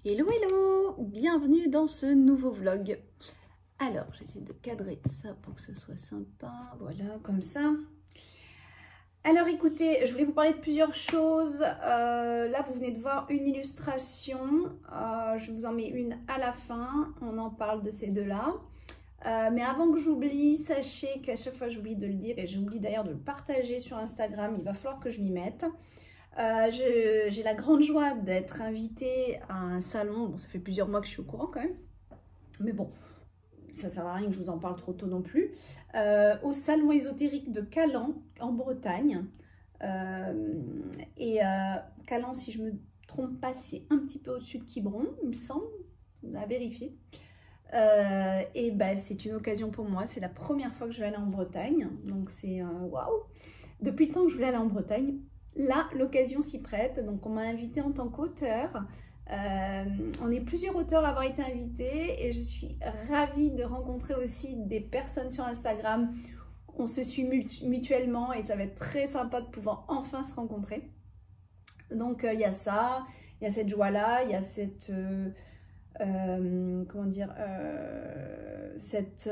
Hello hello, bienvenue dans ce nouveau vlog. Alors j'essaie de cadrer ça pour que ce soit sympa, voilà comme ça. Alors écoutez, je voulais vous parler de plusieurs choses. Là vous venez de voir une illustration, je vous en mets une à la fin, on en parle de ces deux-là. Mais avant que j'oublie, sachez qu'à chaque fois j'oublie de le dire et j'oublie d'ailleurs de le partager sur Instagram, il va falloir que je m'y mette. J'ai la grande joie d'être invitée à un salon, bon ça fait plusieurs mois que je suis au courant quand même, mais bon, ça sert à rien que je vous en parle trop tôt non plus, au salon ésotérique de Calan en Bretagne, Calan, si je me trompe pas, c'est un petit peu au-dessus de Quiberon, il me semble, à vérifier. Et ben c'est une occasion pour moi, c'est la première fois que je vais aller en Bretagne, donc c'est waouh, depuis le temps que je voulais aller en Bretagne. Là, l'occasion s'y prête, donc on m'a invitée en tant qu'auteur. On est plusieurs auteurs à avoir été invités et je suis ravie de rencontrer aussi des personnes sur Instagram. On se suit mutuellement et ça va être très sympa de pouvoir enfin se rencontrer. Donc il y a ça, il y a cette joie-là, il y a cette... comment dire, cette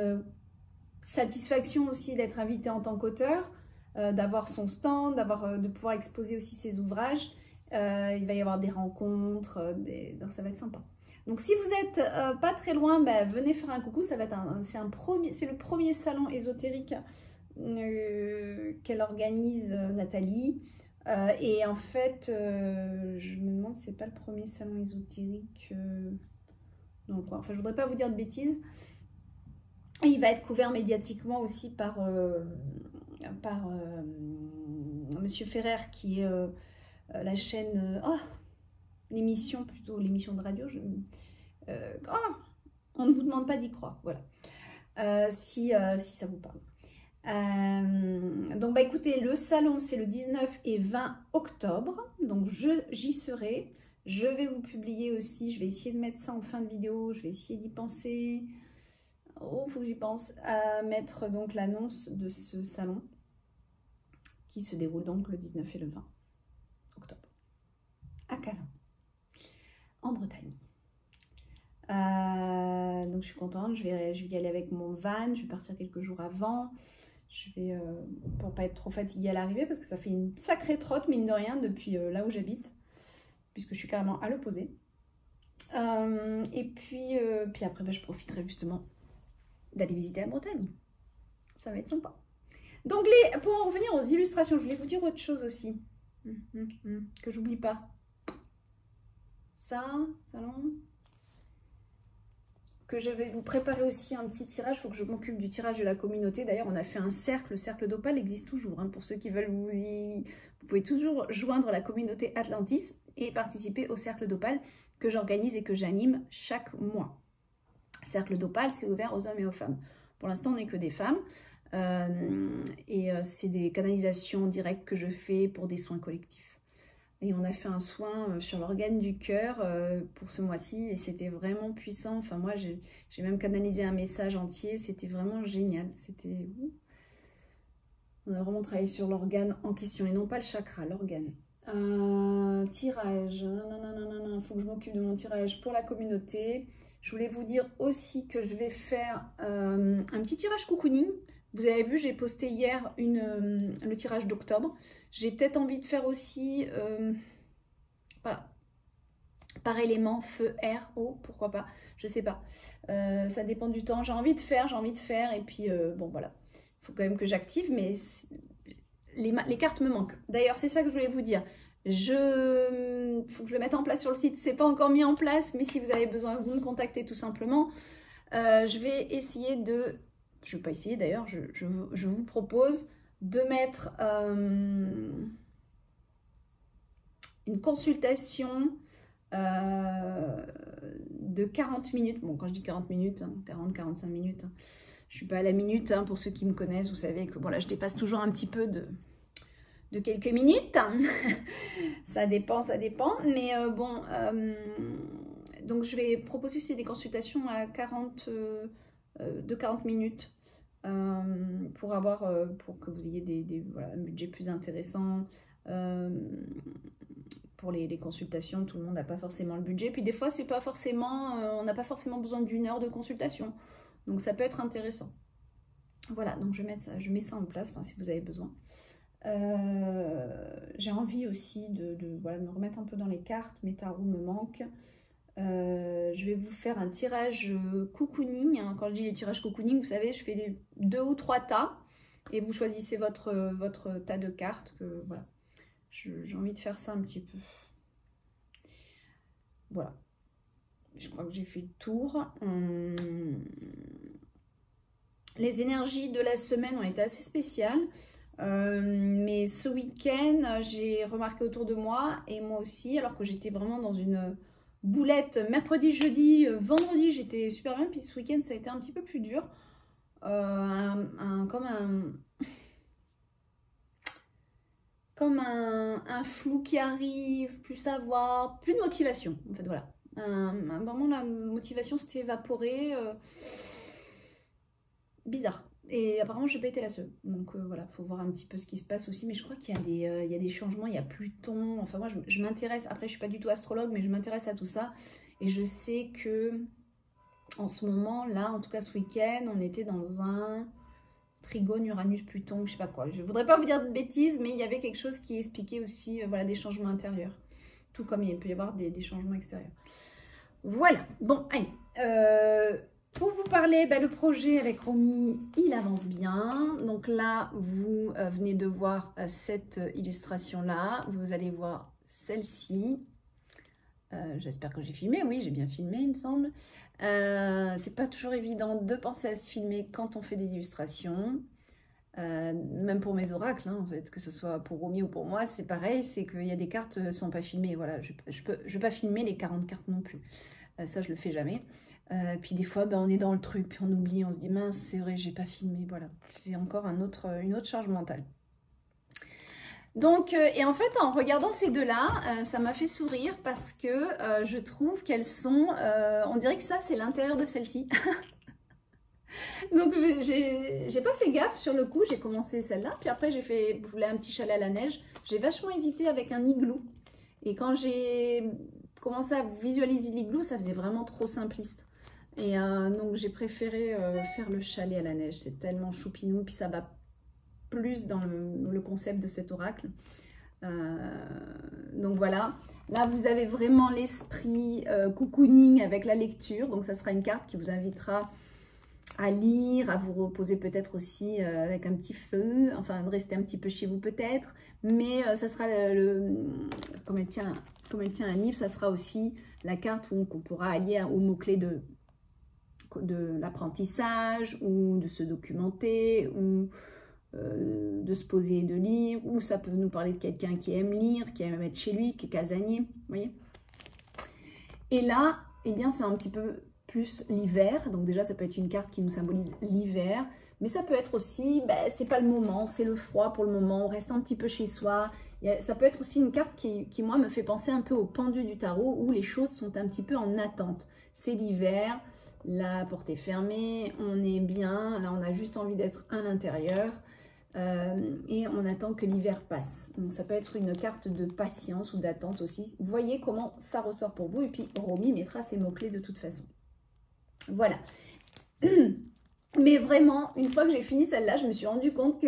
satisfaction aussi d'être invité en tant qu'auteur, d'avoir son stand, de pouvoir exposer aussi ses ouvrages. Il va y avoir des rencontres, donc ça va être sympa. Donc si vous êtes pas très loin, venez faire un coucou. Ça va être c'est le premier salon ésotérique qu'elle organise, Nathalie. Et en fait, je me demande si c'est pas le premier salon ésotérique. Donc, enfin, je voudrais pas vous dire de bêtises. Et il va être couvert médiatiquement aussi par Monsieur Ferrer, qui est la chaîne, l'émission plutôt, l'émission de radio. On ne vous demande pas d'y croire, voilà. Si ça vous parle. Donc, écoutez, le salon, c'est le 19 et 20 octobre. Donc, j'y serai. Je vais vous publier aussi, je vais essayer de mettre ça en fin de vidéo, je vais essayer d'y penser. Oh, faut que j'y pense, à mettre donc l'annonce de ce salon qui se déroule donc le 19 et le 20 octobre à Calan, en Bretagne. Donc je suis contente, je vais y aller avec mon van, je vais partir quelques jours avant. Je vais, pour pas être trop fatiguée à l'arrivée, parce que ça fait une sacrée trotte, mine de rien, depuis là où j'habite, puisque je suis carrément à l'opposé. Et puis après, je profiterai justement d'aller visiter la Bretagne. Ça va être sympa. Donc, pour en revenir aux illustrations, je voulais vous dire autre chose aussi. Que j'oublie pas. Salon. Que je vais vous préparer aussi un petit tirage. Il faut que je m'occupe du tirage de la communauté. D'ailleurs, on a fait un cercle. Le cercle d'Opale existe toujours. Pour ceux qui veulent vous pouvez toujours joindre la communauté Atlantis et participer au cercle d'Opale que j'organise et que j'anime chaque mois. Cercle d'Opale, c'est ouvert aux hommes et aux femmes. Pour l'instant, on n'est que des femmes. C'est des canalisations directes que je fais pour des soins collectifs. Et on a fait un soin sur l'organe du cœur pour ce mois-ci et c'était vraiment puissant. Enfin, moi, j'ai même canalisé un message entier. C'était vraiment génial. On a vraiment travaillé sur l'organe en question et non pas le chakra, l'organe. Tirage. Il faut que je m'occupe de mon tirage pour la communauté. Je voulais vous dire aussi que je vais faire un petit tirage cocooning. Vous avez vu, j'ai posté hier le tirage d'octobre. J'ai peut-être envie de faire aussi par élément, feu, air, eau, pourquoi pas, je sais pas. Ça dépend du temps. J'ai envie de faire et puis bon voilà. Il faut quand même que j'active, mais les cartes me manquent. D'ailleurs, c'est ça que je voulais vous dire. Faut que je le mette en place sur le site. C'est pas encore mis en place, mais si vous avez besoin, vous me contactez tout simplement. Je vais essayer de... Je ne vais pas essayer d'ailleurs, je vous propose de mettre une consultation de 40 minutes. Bon, quand je dis 40 minutes, 40-45 minutes. Je ne suis pas à la minute, pour ceux qui me connaissent, vous savez que bon, là, je dépasse toujours un petit peu de quelques minutes. Ça dépend. Mais donc je vais proposer aussi des consultations à 40 minutes pour que vous ayez un budget plus intéressant, pour les consultations, tout le monde n'a pas forcément le budget. Puis des fois, c'est pas forcément, on n'a pas forcément besoin d'une heure de consultation. Donc ça peut être intéressant. Voilà, donc je mets ça en place, enfin, si vous avez besoin. J'ai envie aussi voilà, de me remettre un peu dans les cartes. Mes tarots me manquent. Je vais vous faire un tirage cocooning. Hein. Quand je dis les tirages cocooning, vous savez, je fais 2 ou 3 tas. Et vous choisissez votre tas de cartes. Voilà. J'ai envie de faire ça un petit peu. Voilà. Je crois que j'ai fait le tour. Les énergies de la semaine ont été assez spéciales. Mais ce week-end, j'ai remarqué autour de moi, et moi aussi, alors que j'étais vraiment dans une boulette mercredi, jeudi, vendredi, j'étais super bien. Puis ce week-end, ça a été un petit peu plus dur. Comme un flou qui arrive, plus savoir, plus de motivation, en fait, voilà. Vraiment, la motivation s'était évaporée. Bizarre. Et apparemment, je n'ai pas été la seule. Donc voilà, il faut voir un petit peu ce qui se passe aussi. Mais je crois qu'il y a des changements, il y a Pluton. Enfin, moi, je m'intéresse. Après, je ne suis pas du tout astrologue, mais je m'intéresse à tout ça. Et je sais que en ce moment, là, en tout cas ce week-end, on était dans un trigone Uranus-Pluton, je ne sais pas quoi. Je ne voudrais pas vous dire de bêtises, mais il y avait quelque chose qui expliquait aussi voilà, des changements intérieurs. Tout comme il peut y avoir des changements extérieurs. Voilà. Bon, allez. Pour vous parler, le projet avec Romy, il avance bien. Donc là, vous venez de voir cette illustration-là. Vous allez voir celle-ci. J'espère que j'ai filmé. Oui, j'ai bien filmé, il me semble. C'est pas toujours évident de penser à se filmer quand on fait des illustrations. Même pour mes oracles, hein, en fait, que ce soit pour Romy ou pour moi, c'est pareil. C'est qu'il y a des cartes qui ne sont pas filmées. Voilà, je peux pas filmer les 40 cartes non plus. Ça, je le fais jamais. Puis des fois, on est dans le truc, puis on oublie, on se dit mince, c'est vrai, j'ai pas filmé. Voilà, c'est encore une autre charge mentale. Donc, et en fait, en regardant ces deux-là, ça m'a fait sourire parce que je trouve qu'elles sont, on dirait que ça, c'est l'intérieur de celle-ci. Donc, j'ai pas fait gaffe sur le coup, j'ai commencé celle-là, puis après, je voulais un petit chalet à la neige. J'ai vachement hésité avec un igloo. Et quand j'ai commencé à visualiser l'igloo, ça faisait vraiment trop simpliste. Et donc, j'ai préféré faire le chalet à la neige. C'est tellement choupinou, puis ça va plus dans le concept de cet oracle. Donc voilà, là vous avez vraiment l'esprit cocooning avec la lecture. Donc ça sera une carte qui vous invitera à lire, à vous reposer peut-être aussi avec un petit feu, enfin de rester un petit peu chez vous peut-être. Mais ça sera comme elle tient un livre, ça sera aussi la carte qu'on pourra allier aux mots-clés de l'apprentissage ou de se documenter ou de se poser et de lire, ou ça peut nous parler de quelqu'un qui aime lire, qui aime être chez lui, qui est casanier, vous voyez. Et là, eh bien, c'est un petit peu plus l'hiver, donc déjà, ça peut être une carte qui nous symbolise l'hiver, mais ça peut être aussi, c'est pas le moment, c'est le froid pour le moment, on reste un petit peu chez soi. Ça peut être aussi une carte qui, moi, me fait penser un peu au pendu du tarot, où les choses sont un petit peu en attente. C'est l'hiver, la porte est fermée, on est bien, là, on a juste envie d'être à l'intérieur. Et on attend que l'hiver passe. Donc ça peut être une carte de patience ou d'attente aussi. Voyez comment ça ressort pour vous. Et puis Romy mettra ses mots-clés de toute façon. Voilà. Mais vraiment, une fois que j'ai fini celle-là, je me suis rendu compte que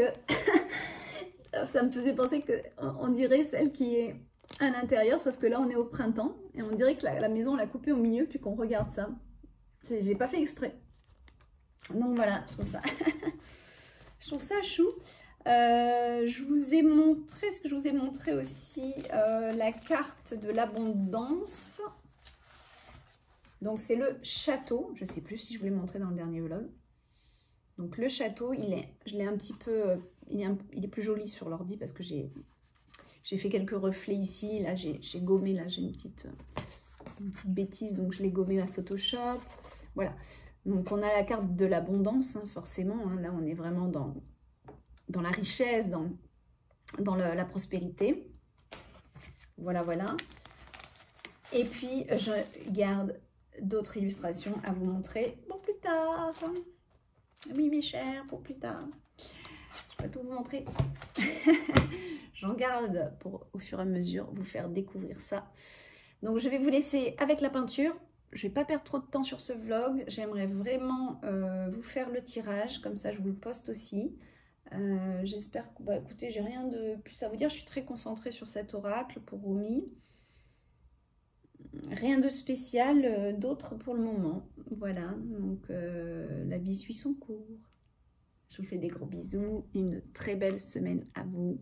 ça me faisait penser qu'on dirait celle qui est à l'intérieur, sauf que là on est au printemps. Et on dirait que la maison on l'a coupée au milieu, puis qu'on regarde ça. J'ai pas fait exprès. Donc voilà, je trouve ça... Je trouve ça chou. Je vous ai montré, est-ce que je vous ai montré aussi la carte de l'abondance. Donc c'est le château. Je ne sais plus si je vous l'ai montré dans le dernier vlog. Donc le château, je l'ai un petit peu, il est plus joli sur l'ordi parce que j'ai fait quelques reflets ici. Là j'ai gommé, là j'ai une petite bêtise, donc je l'ai gommé à Photoshop. Voilà. Donc, on a la carte de l'abondance, hein, forcément. Hein, là, on est vraiment dans la richesse, dans la prospérité. Voilà, voilà. Et puis, je garde d'autres illustrations à vous montrer pour plus tard. Oui, mes chers, pour plus tard. Je vais pas tout vous montrer. J'en garde pour au fur et à mesure vous faire découvrir ça. Donc je vais vous laisser avec la peinture. Je vais pas perdre trop de temps sur ce vlog. J'aimerais vraiment vous faire le tirage. Comme ça, je vous le poste aussi. J'espère que, bah, écoutez, j'ai rien de plus à vous dire. Je suis très concentrée sur cet oracle pour Romy. Rien de spécial d'autre pour le moment. Voilà, donc la vie suit son cours. Je vous fais des gros bisous et une très belle semaine à vous.